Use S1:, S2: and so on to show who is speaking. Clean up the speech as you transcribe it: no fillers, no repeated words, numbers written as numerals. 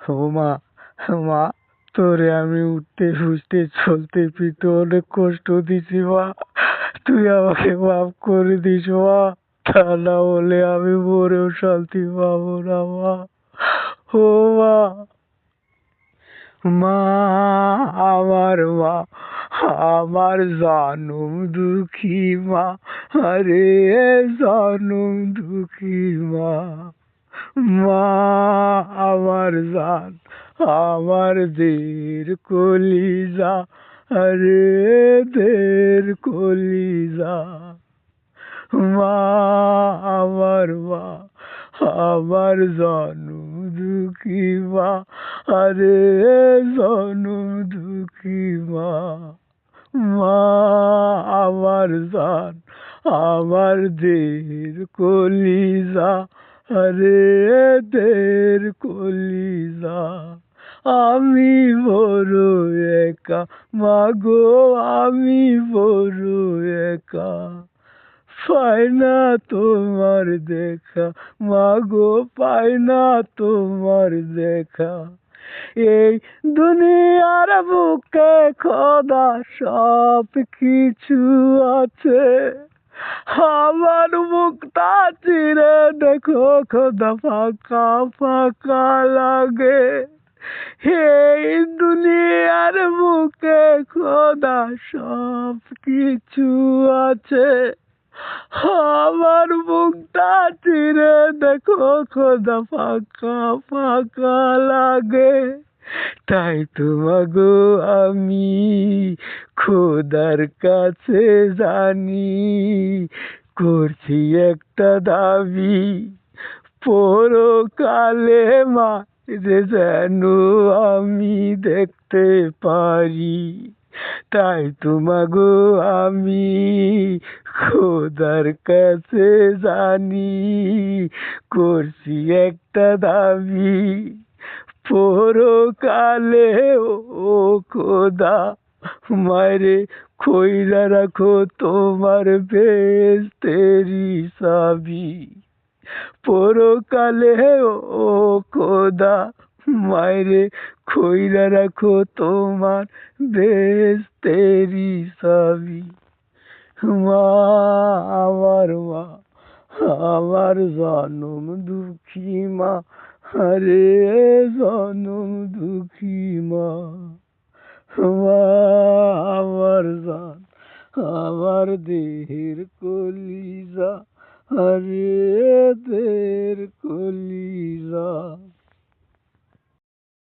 S1: ও মা, মা, তোরে আমি উঠতে বসতে চলতে ফিরতে অনেক কষ্ট দিছি মা। তুই আমাকে মাফ করে দিস মা, তা না হলে আমি মরেও শান্তি পাবো না মা। ও মা, মা, আমার মা, আমার জানুম দুঃখী মা, আরে জানুম দুঃখী মা। মা, আমার জান, আমার দের কলিজা, আরে দের কলিজা। মা, আমার মা, আমার জনম দুঃখী মা, আরে জনম দুঃখী মা। মা, আমার জান, আমার দের কলিজা, আরে দের কলিজা। আমি বড় একা মাগো, আমি বড় একা, পাই না তোমার দেখা মাগো, পাই না তোমার দেখা। এই দুনিয়ার বুকে খোদা সব কিছু আছে, আমার মুখটা চিরে দেখো খোদা ফাঁকা ফাঁকা লাগে। এই দুনিয়ার বুকে খোদা সব কিছু আছে, আমার মুখটা চিরে দেখো খোদা ফাঁকা ফাঁকা লাগে। তাই তোমাগো আমি খোদার কাছে জানি, করছি একটা দাবি, পরকালে মাঝে যেন আমি দেখতে পারি। তাই তোমাগো আমি খোদার কাছে জানি, করছি একটা দাবি, পরকালে ও খোদা মারে কইরা রাখো তোমার বেহেশতেরি চাবি। পরকালে ও খোদা মারে কইরা রাখো তোমার বেহেশতেরি চাবি। মা, আমার মা, আমার জনম দুঃখী মা, আরে জনম দুঃখী মা। মা, আমার জান, আমার দেহের কলিজা, আরে দের কলিজা।